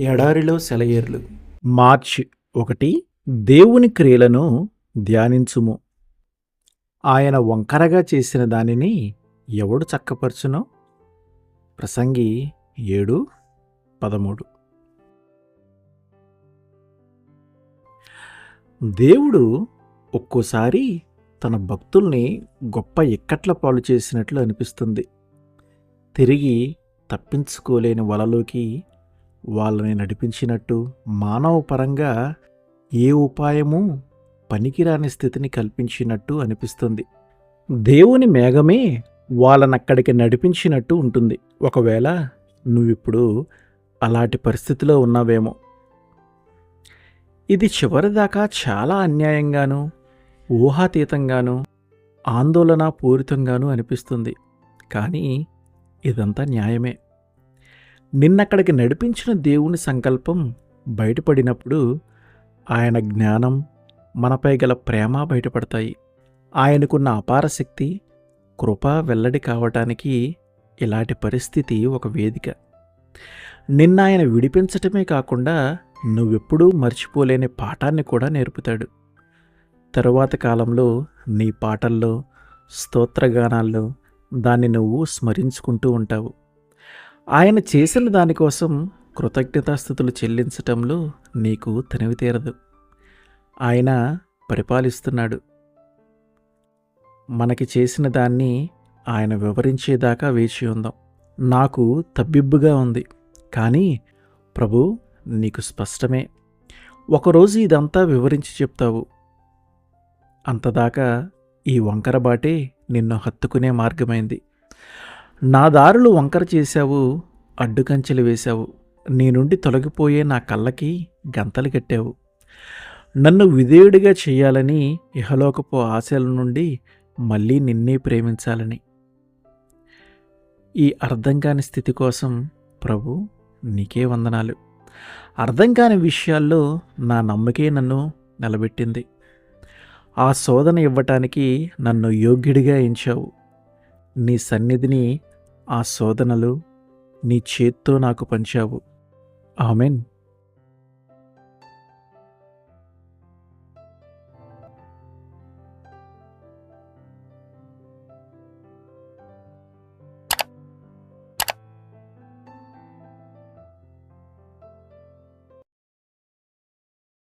ఎడారిలో సెలయేర్లు. మార్చ్ 1. దేవుని క్రియలను ధ్యానించుము. ఆయన వంకరగా చేసిన దానిని ఎవడు చక్కపరచునో? ప్రసంగి 7:13. దేవుడు ఒక్కోసారి తన భక్తుల్ని గొప్ప ఇక్కట్ల పాలు చేసినట్లు అనిపిస్తుంది. తిరిగి తప్పించుకోలేని వలలోకి వాళ్ళని నడిపించినట్టు, మానవ పరంగా ఏ ఉపాయమూ పనికిరాని స్థితిని కల్పించినట్టు అనిపిస్తుంది. దేవుని మేఘమే వాళ్ళనక్కడికి నడిపించినట్టు ఉంటుంది. ఒకవేళ నువ్విప్పుడు అలాంటి పరిస్థితిలో ఉన్నావేమో. ఇది చివరిదాకా చాలా అన్యాయంగాను, ఊహాతీతంగాను, ఆందోళన పూరితంగాను అనిపిస్తుంది. కానీ ఇదంతా న్యాయమే. నిన్నక్కడికి నడిపించిన దేవుని సంకల్పం బయటపడినప్పుడు ఆయన జ్ఞానం, మనపై గల ప్రేమ బయటపడతాయి. ఆయనకున్న అపార శక్తి, కృప వెల్లడి కావటానికి ఇలాంటి పరిస్థితి ఒక వేదిక. నిన్న ఆయన విడిపించటమే కాకుండా నువ్వెప్పుడూ మర్చిపోలేని పాఠాన్ని కూడా నేర్పుతాడు. తరువాత కాలంలో నీ పాటల్లో, స్తోత్రగానాల్లో దాన్ని నువ్వు స్మరించుకుంటూ ఉంటావు. ఆయన చేసిన దానికోసం కృతజ్ఞతాస్థుతులు చెల్లించటంలో నీకు తనివి తీరదు. ఆయన పరిపాలిస్తున్నాడు. మనకి చేసిన దాన్ని ఆయన వివరించేదాకా వేచి ఉందాం. నాకు తబ్బిబ్బుగా ఉంది, కానీ ప్రభు నీకు స్పష్టమే. ఒకరోజు ఇదంతా వివరించి చెప్తావు. అంతదాకా ఈ వంకర బాటే నిన్ను హత్తుకునే మార్గమైంది. నా దారులు వంకర చేశావు, అడ్డుకంచెలు వేశావు. నీ నుండి తొలగిపోయే నా కళ్ళకి గంతలు కట్టావు. నన్ను విధేయుడిగా చేయాలని, ఇహలోకపు ఆశల నుండి మళ్ళీ నిన్నే ప్రేమించాలని. ఈ అర్థం కాని స్థితి కోసం ప్రభు నీకే వందనాలు. అర్థం కాని విషయాల్లో నా నమ్మకే నన్ను నిలబెట్టింది. ఆ శోధన ఇవ్వటానికి నన్ను యోగ్యుడిగా ఎంచావు. నీ సన్నిధిని, ఆ శోధనలు నీ చేత్తో నాకు పంచావు. ఆమెన్.